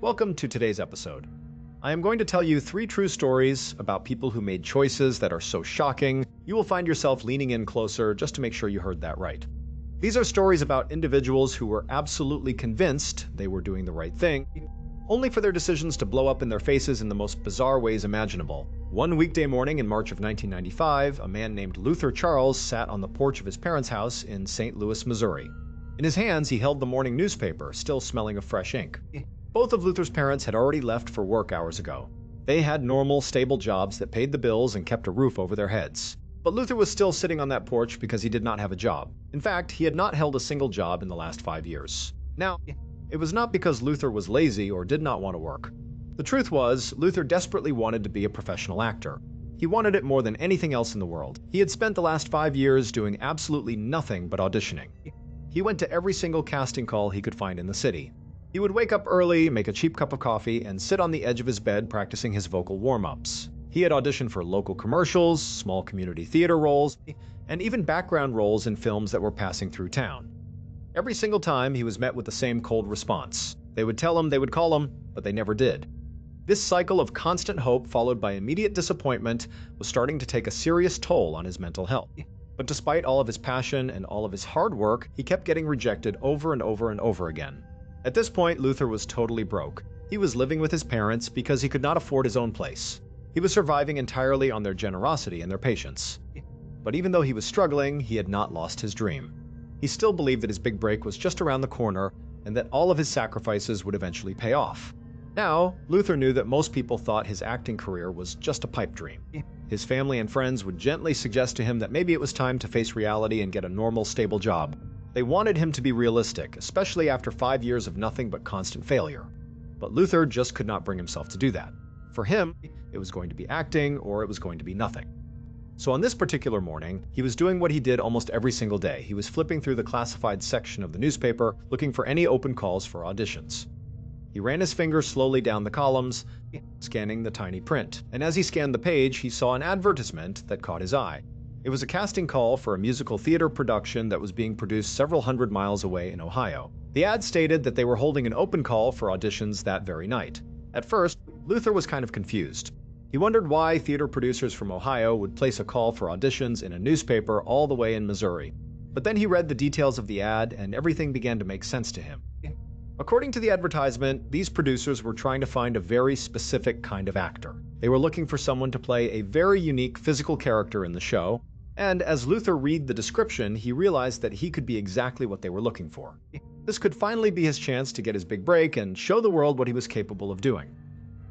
Welcome to today's episode. I am going to tell you three true stories about people who made choices that are so shocking, you will find yourself leaning in closer just to make sure you heard that right. These are stories about individuals who were absolutely convinced they were doing the right thing, only for their decisions to blow up in their faces in the most bizarre ways imaginable. One weekday morning in March of 1995, a man named Luther Charles sat on the porch of his parents' house in St. Louis, Missouri. In his hands, he held the morning newspaper, still smelling of fresh ink. Both of Luther's parents had already left for work hours ago. They had normal, stable jobs that paid the bills and kept a roof over their heads. But Luther was still sitting on that porch because he did not have a job. In fact, he had not held a single job in the last 5 years. Now, it was not because Luther was lazy or did not want to work. The truth was, Luther desperately wanted to be a professional actor. He wanted it more than anything else in the world. He had spent the last 5 years doing absolutely nothing but auditioning. He went to every single casting call he could find in the city. He would wake up early, make a cheap cup of coffee, and sit on the edge of his bed practicing his vocal warm-ups. He had auditioned for local commercials, small community theater roles, and even background roles in films that were passing through town. Every single time, he was met with the same cold response. They would tell him they would call him, but they never did. This cycle of constant hope followed by immediate disappointment was starting to take a serious toll on his mental health. But despite all of his passion and all of his hard work, he kept getting rejected over and over and over again. At this point, Luther was totally broke. He was living with his parents because he could not afford his own place. He was surviving entirely on their generosity and their patience. But even though he was struggling, he had not lost his dream. He still believed that his big break was just around the corner and that all of his sacrifices would eventually pay off. Now, Luther knew that most people thought his acting career was just a pipe dream. His family and friends would gently suggest to him that maybe it was time to face reality and get a normal, stable job. They wanted him to be realistic, especially after 5 years of nothing but constant failure. But Luther just could not bring himself to do that. For him, it was going to be acting or it was going to be nothing. So on this particular morning, he was doing what he did almost every single day. He was flipping through the classified section of the newspaper, looking for any open calls for auditions. He ran his finger slowly down the columns, scanning the tiny print. And as he scanned the page, he saw an advertisement that caught his eye. It was a casting call for a musical theater production that was being produced several hundred miles away in Ohio. The ad stated that they were holding an open call for auditions that very night. At first, Luther was kind of confused. He wondered why theater producers from Ohio would place a call for auditions in a newspaper all the way in Missouri. But then he read the details of the ad and everything began to make sense to him. According to the advertisement, these producers were trying to find a very specific kind of actor. They were looking for someone to play a very unique physical character in the show, and as Luther read the description, he realized that he could be exactly what they were looking for. This could finally be his chance to get his big break and show the world what he was capable of doing.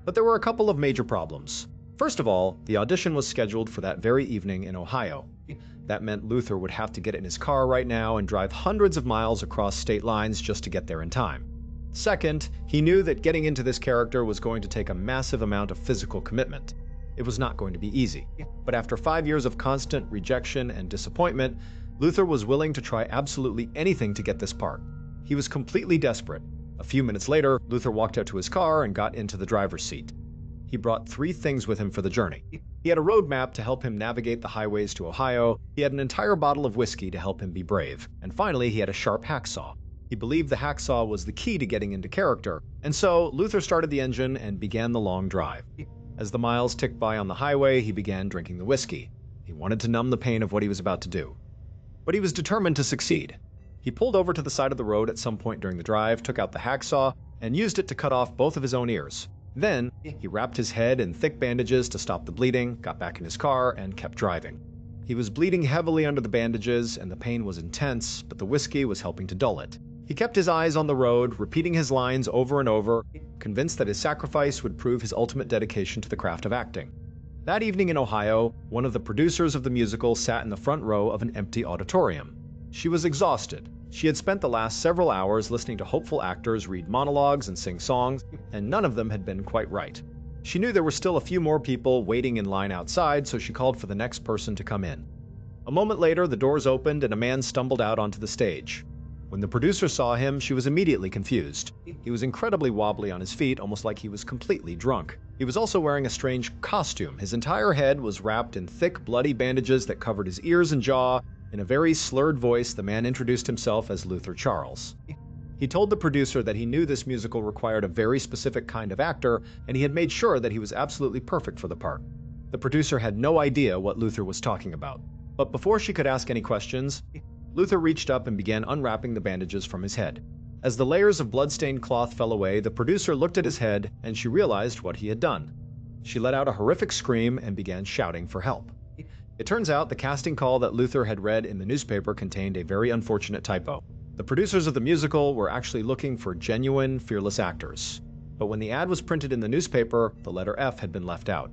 But there were a couple of major problems. First of all, the audition was scheduled for that very evening in Ohio. That meant Luther would have to get in his car right now and drive hundreds of miles across state lines just to get there in time. Second, he knew that getting into this character was going to take a massive amount of physical commitment. It was not going to be easy. But after 5 years of constant rejection and disappointment, Luther was willing to try absolutely anything to get this part. He was completely desperate. A few minutes later, Luther walked out to his car and got into the driver's seat. He brought 3 things with him for the journey. He had a road map to help him navigate the highways to Ohio, he had an entire bottle of whiskey to help him be brave, and finally he had a sharp hacksaw. He believed the hacksaw was the key to getting into character, and so Luther started the engine and began the long drive. As the miles ticked by on the highway, he began drinking the whiskey. He wanted to numb the pain of what he was about to do. But he was determined to succeed. He pulled over to the side of the road at some point during the drive, took out the hacksaw, and used it to cut off both of his own ears. Then, he wrapped his head in thick bandages to stop the bleeding, got back in his car, and kept driving. He was bleeding heavily under the bandages, and the pain was intense, but the whiskey was helping to dull it. He kept his eyes on the road, repeating his lines over and over, convinced that his sacrifice would prove his ultimate dedication to the craft of acting. That evening in Ohio, one of the producers of the musical sat in the front row of an empty auditorium. She was exhausted. She had spent the last several hours listening to hopeful actors read monologues and sing songs, and none of them had been quite right. She knew there were still a few more people waiting in line outside, so she called for the next person to come in. A moment later, the doors opened and a man stumbled out onto the stage. When the producer saw him, she was immediately confused. He was incredibly wobbly on his feet, almost like he was completely drunk. He was also wearing a strange costume. His entire head was wrapped in thick, bloody bandages that covered his ears and jaw. In a very slurred voice, the man introduced himself as Luther Charles. He told the producer that he knew this musical required a very specific kind of actor, and he had made sure that he was absolutely perfect for the part. The producer had no idea what Luther was talking about. But before she could ask any questions, Luther reached up and began unwrapping the bandages from his head. As the layers of blood-stained cloth fell away, the producer looked at his head and she realized what he had done. She let out a horrific scream and began shouting for help. It turns out the casting call that Luther had read in the newspaper contained a very unfortunate typo. The producers of the musical were actually looking for genuine, fearless actors. But when the ad was printed in the newspaper, the letter F had been left out.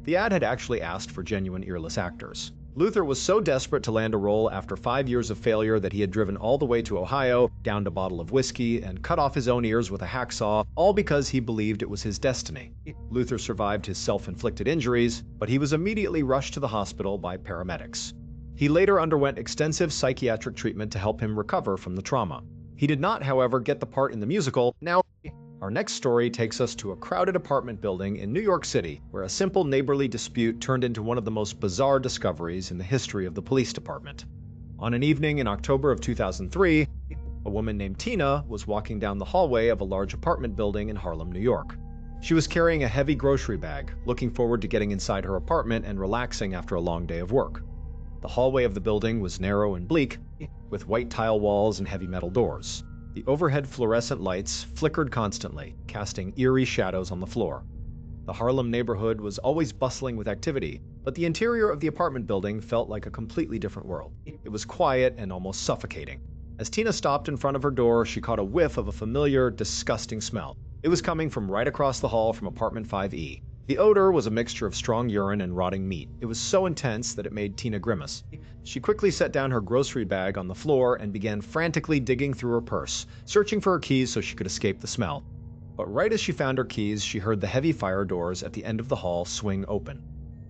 The ad had actually asked for genuine, earless actors. Luther was so desperate to land a role after 5 years of failure that he had driven all the way to Ohio, downed a bottle of whiskey, and cut off his own ears with a hacksaw, all because he believed it was his destiny. Luther survived his self-inflicted injuries, but he was immediately rushed to the hospital by paramedics. He later underwent extensive psychiatric treatment to help him recover from the trauma. He did not, however, get the part in the musical. Now, our next story takes us to a crowded apartment building in New York City, where a simple neighborly dispute turned into one of the most bizarre discoveries in the history of the police department. On an evening in October of 2003, a woman named Tina was walking down the hallway of a large apartment building in Harlem, New York. She was carrying a heavy grocery bag, looking forward to getting inside her apartment and relaxing after a long day of work. The hallway of the building was narrow and bleak, with white tile walls and heavy metal doors. The overhead fluorescent lights flickered constantly, casting eerie shadows on the floor. The Harlem neighborhood was always bustling with activity, but the interior of the apartment building felt like a completely different world. It was quiet and almost suffocating. As Tina stopped in front of her door, she caught a whiff of a familiar, disgusting smell. It was coming from right across the hall from apartment 5E. The odor was a mixture of strong urine and rotting meat. It was so intense that it made Tina grimace. She quickly set down her grocery bag on the floor and began frantically digging through her purse, searching for her keys so she could escape the smell. But right as she found her keys, she heard the heavy fire doors at the end of the hall swing open.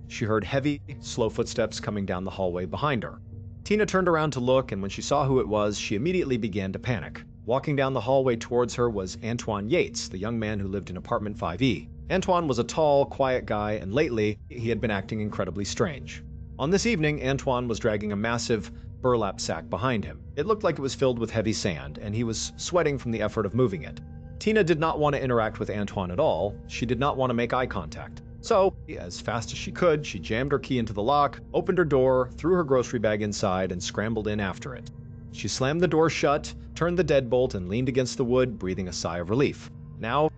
She heard heavy, slow footsteps coming down the hallway behind her. Tina turned around to look, and when she saw who it was, she immediately began to panic. Walking down the hallway towards her was Antoine Yates, the young man who lived in apartment 5E. Antoine was a tall, quiet guy, and lately, he had been acting incredibly strange. On this evening, Antoine was dragging a massive burlap sack behind him. It looked like it was filled with heavy sand, and he was sweating from the effort of moving it. Tina did not want to interact with Antoine at all. She did not want to make eye contact. So, as fast as she could, she jammed her key into the lock, opened her door, threw her grocery bag inside, and scrambled in after it. She slammed the door shut, turned the deadbolt, and leaned against the wood, breathing a sigh of relief. Now,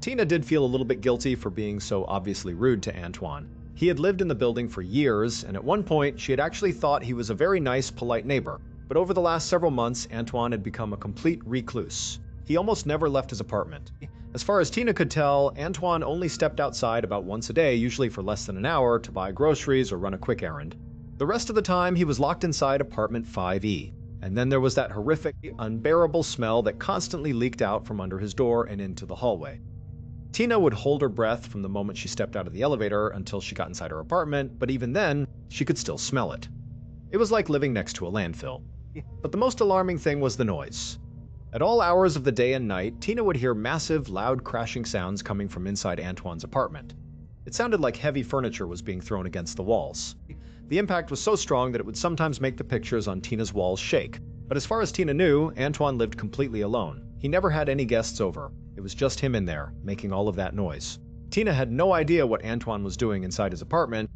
Tina did feel a little bit guilty for being so obviously rude to Antoine. He had lived in the building for years, and at one point, she had actually thought he was a very nice, polite neighbor. But over the last several months, Antoine had become a complete recluse. He almost never left his apartment. As far as Tina could tell, Antoine only stepped outside about once a day, usually for less than an hour, to buy groceries or run a quick errand. The rest of the time, he was locked inside apartment 5E. And then there was that horrific, unbearable smell that constantly leaked out from under his door and into the hallway. Tina would hold her breath from the moment she stepped out of the elevator until she got inside her apartment, but even then, she could still smell it. It was like living next to a landfill. But the most alarming thing was the noise. At all hours of the day and night, Tina would hear massive, loud crashing sounds coming from inside Antoine's apartment. It sounded like heavy furniture was being thrown against the walls. The impact was so strong that it would sometimes make the pictures on Tina's walls shake. But as far as Tina knew, Antoine lived completely alone. He never had any guests over. It was just him in there, making all of that noise. Tina had no idea what Antoine was doing inside his apartment,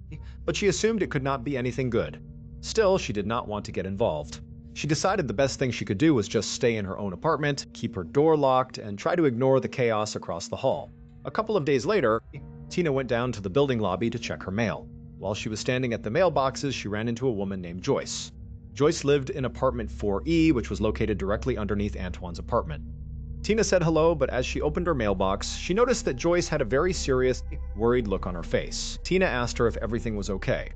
but she assumed it could not be anything good. Still, she did not want to get involved. She decided the best thing she could do was just stay in her own apartment, keep her door locked, and try to ignore the chaos across the hall. A couple of days later, Tina went down to the building lobby to check her mail. While she was standing at the mailboxes, she ran into a woman named Joyce. Joyce lived in apartment 4E, which was located directly underneath Antoine's apartment. Tina said hello, but as she opened her mailbox, she noticed that Joyce had a very serious, worried look on her face. Tina asked her if everything was okay.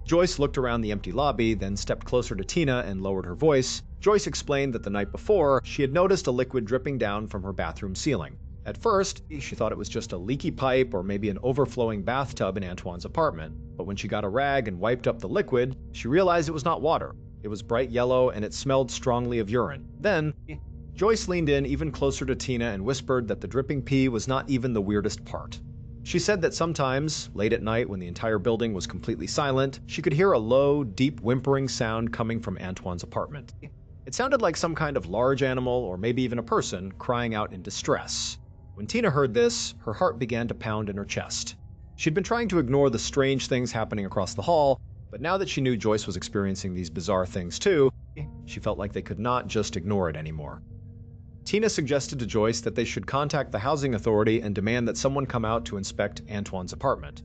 Joyce looked around the empty lobby, then stepped closer to Tina and lowered her voice. Joyce explained that the night before, she had noticed a liquid dripping down from her bathroom ceiling. At first, she thought it was just a leaky pipe or maybe an overflowing bathtub in Antoine's apartment. But when she got a rag and wiped up the liquid, she realized it was not water. It was bright yellow and it smelled strongly of urine. Then, Joyce leaned in even closer to Tina and whispered that the dripping pee was not even the weirdest part. She said that sometimes, late at night when the entire building was completely silent, she could hear a low, deep whimpering sound coming from Antoine's apartment. It sounded like some kind of large animal or maybe even a person crying out in distress. When Tina heard this, her heart began to pound in her chest. She'd been trying to ignore the strange things happening across the hall, but now that she knew Joyce was experiencing these bizarre things too, she felt like they could not just ignore it anymore. Tina suggested to Joyce that they should contact the housing authority and demand that someone come out to inspect Antoine's apartment.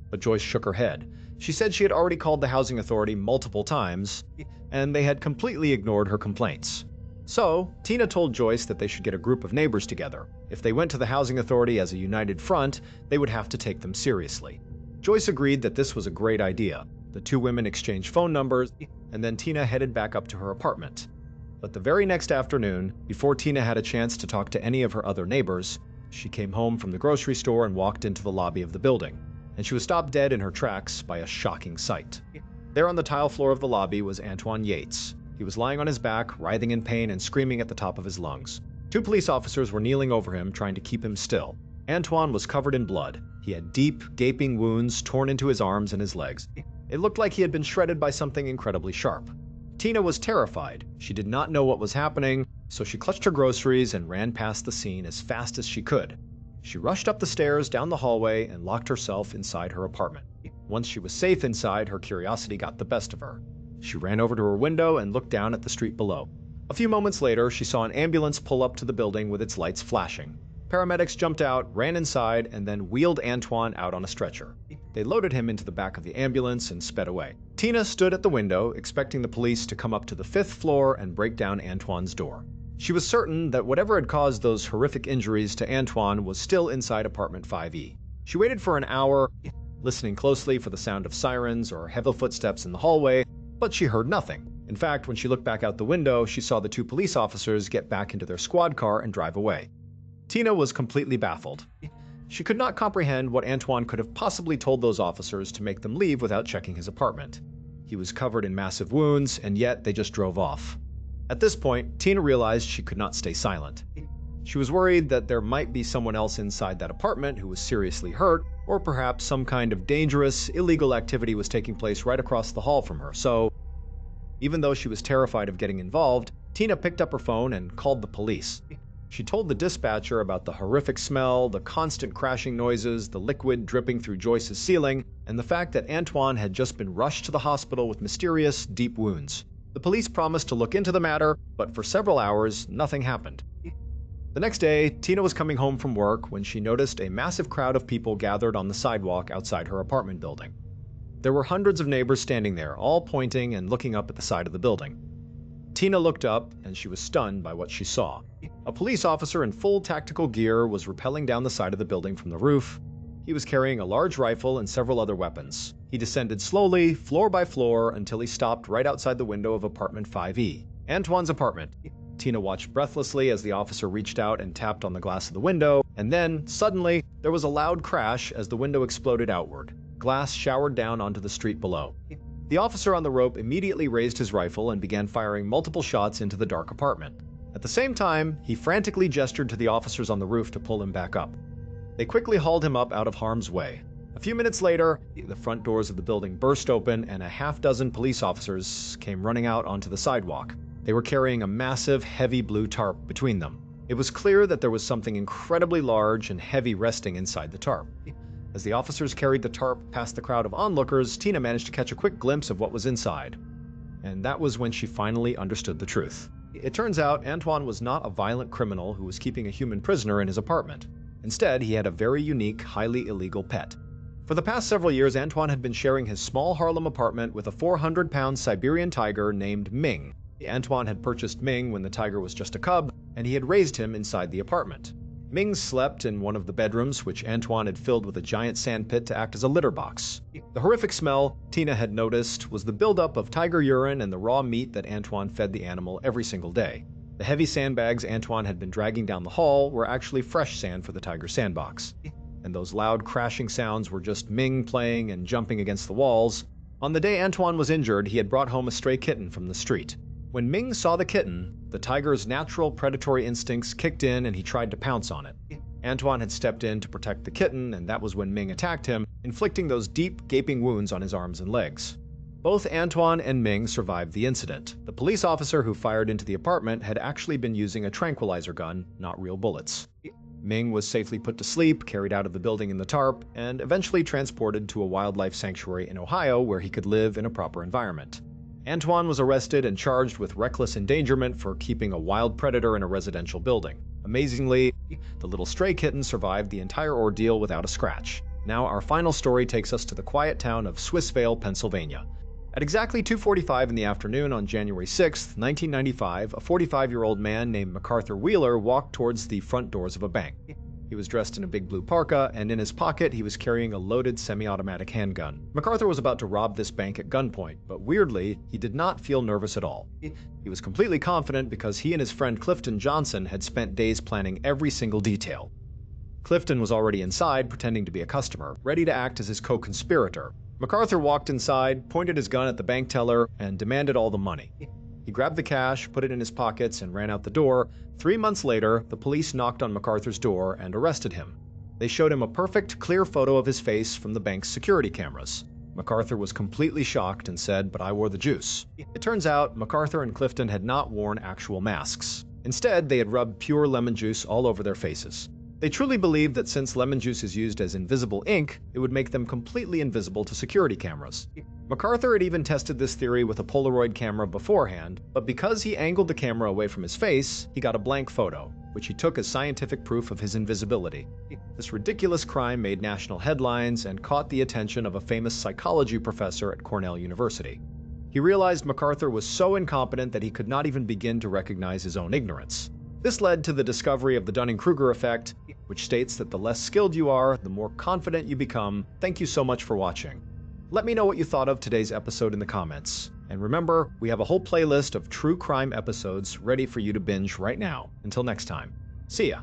But Joyce shook her head. She said she had already called the housing authority multiple times, and they had completely ignored her complaints. So, Tina told Joyce that they should get a group of neighbors together. If they went to the housing authority as a united front, they would have to take them seriously. Joyce agreed that this was a great idea. The two women exchanged phone numbers, and then Tina headed back up to her apartment. But the very next afternoon, before Tina had a chance to talk to any of her other neighbors, she came home from the grocery store and walked into the lobby of the building, and she was stopped dead in her tracks by a shocking sight. There on the tile floor of the lobby was Antoine Yates. He was lying on his back, writhing in pain and screaming at the top of his lungs. Two police officers were kneeling over him, trying to keep him still. Antoine was covered in blood. He had deep, gaping wounds torn into his arms and his legs. It looked like he had been shredded by something incredibly sharp. Tina was terrified. She did not know what was happening, so she clutched her groceries and ran past the scene as fast as she could. She rushed up the stairs, down the hallway, and locked herself inside her apartment. Once she was safe inside, her curiosity got the best of her. She ran over to her window and looked down at the street below. A few moments later, she saw an ambulance pull up to the building with its lights flashing. Paramedics jumped out, ran inside, and then wheeled Antoine out on a stretcher. They loaded him into the back of the ambulance and sped away. Tina stood at the window, expecting the police to come up to the 5th floor and break down Antoine's door. She was certain that whatever had caused those horrific injuries to Antoine was still inside apartment 5E. She waited for an hour, listening closely for the sound of sirens or heavy footsteps in the hallway, but she heard nothing. In fact, when she looked back out the window, she saw the two police officers get back into their squad car and drive away. Tina was completely baffled. She could not comprehend what Antoine could have possibly told those officers to make them leave without checking his apartment. He was covered in massive wounds, and yet they just drove off. At this point, Tina realized she could not stay silent. She was worried that there might be someone else inside that apartment who was seriously hurt, or perhaps some kind of dangerous, illegal activity was taking place right across the hall from her. So, even though she was terrified of getting involved, Tina picked up her phone and called the police. She told the dispatcher about the horrific smell, the constant crashing noises, the liquid dripping through Joyce's ceiling, and the fact that Antoine had just been rushed to the hospital with mysterious, deep wounds. The police promised to look into the matter, but for several hours, nothing happened. The next day, Tina was coming home from work when she noticed a massive crowd of people gathered on the sidewalk outside her apartment building. There were hundreds of neighbors standing there, all pointing and looking up at the side of the building. Tina looked up, and she was stunned by what she saw. A police officer in full tactical gear was rappelling down the side of the building from the roof. He was carrying a large rifle and several other weapons. He descended slowly, floor by floor, until he stopped right outside the window of apartment 5E, Antoine's apartment. Tina watched breathlessly as the officer reached out and tapped on the glass of the window, and then, suddenly, there was a loud crash as the window exploded outward. Glass showered down onto the street below. The officer on the rope immediately raised his rifle and began firing multiple shots into the dark apartment. At the same time, he frantically gestured to the officers on the roof to pull him back up. They quickly hauled him up out of harm's way. A few minutes later, the front doors of the building burst open and a half-dozen police officers came running out onto the sidewalk. They were carrying a massive, heavy blue tarp between them. It was clear that there was something incredibly large and heavy resting inside the tarp. As the officers carried the tarp past the crowd of onlookers, Tina managed to catch a quick glimpse of what was inside. And that was when she finally understood the truth. It turns out Antoine was not a violent criminal who was keeping a human prisoner in his apartment. Instead, he had a very unique, highly illegal pet. For the past several years, Antoine had been sharing his small Harlem apartment with a 400-pound Siberian tiger named Ming. Antoine had purchased Ming when the tiger was just a cub, and he had raised him inside the apartment. Ming slept in one of the bedrooms, which Antoine had filled with a giant sand pit to act as a litter box. The horrific smell Tina had noticed was the buildup of tiger urine and the raw meat that Antoine fed the animal every single day. The heavy sandbags Antoine had been dragging down the hall were actually fresh sand for the tiger sandbox. And those loud crashing sounds were just Ming playing and jumping against the walls. On the day Antoine was injured, he had brought home a stray kitten from the street. When Ming saw the kitten, the tiger's natural predatory instincts kicked in and he tried to pounce on it. Antoine had stepped in to protect the kitten, and that was when Ming attacked him, inflicting those deep, gaping wounds on his arms and legs. Both Antoine and Ming survived the incident. The police officer who fired into the apartment had actually been using a tranquilizer gun, not real bullets. Ming was safely put to sleep, carried out of the building in the tarp, and eventually transported to a wildlife sanctuary in Ohio where he could live in a proper environment. Antoine was arrested and charged with reckless endangerment for keeping a wild predator in a residential building. Amazingly, the little stray kitten survived the entire ordeal without a scratch. Now our final story takes us to the quiet town of Swissvale, Pennsylvania. At exactly 2:45 in the afternoon on January 6, 1995, a 45-year-old man named MacArthur Wheeler walked towards the front doors of a bank. He was dressed in a big blue parka, and in his pocket he was carrying a loaded semi-automatic handgun. MacArthur was about to rob this bank at gunpoint, but weirdly, he did not feel nervous at all. He was completely confident because he and his friend Clifton Johnson had spent days planning every single detail. Clifton was already inside, pretending to be a customer, ready to act as his co-conspirator. MacArthur walked inside, pointed his gun at the bank teller, and demanded all the money. He grabbed the cash, put it in his pockets, and ran out the door. 3 months later, the police knocked on MacArthur's door and arrested him. They showed him a perfect, clear photo of his face from the bank's security cameras. MacArthur was completely shocked and said, "But I wore the juice." It turns out, MacArthur and Clifton had not worn actual masks. Instead, they had rubbed pure lemon juice all over their faces. They truly believed that since lemon juice is used as invisible ink, it would make them completely invisible to security cameras. MacArthur had even tested this theory with a Polaroid camera beforehand, but because he angled the camera away from his face, he got a blank photo, which he took as scientific proof of his invisibility. This ridiculous crime made national headlines and caught the attention of a famous psychology professor at Cornell University. He realized MacArthur was so incompetent that he could not even begin to recognize his own ignorance. This led to the discovery of the Dunning-Kruger effect, which states that the less skilled you are, the more confident you become. Thank you so much for watching. Let me know what you thought of today's episode in the comments. And remember, we have a whole playlist of true crime episodes ready for you to binge right now. Until next time, see ya.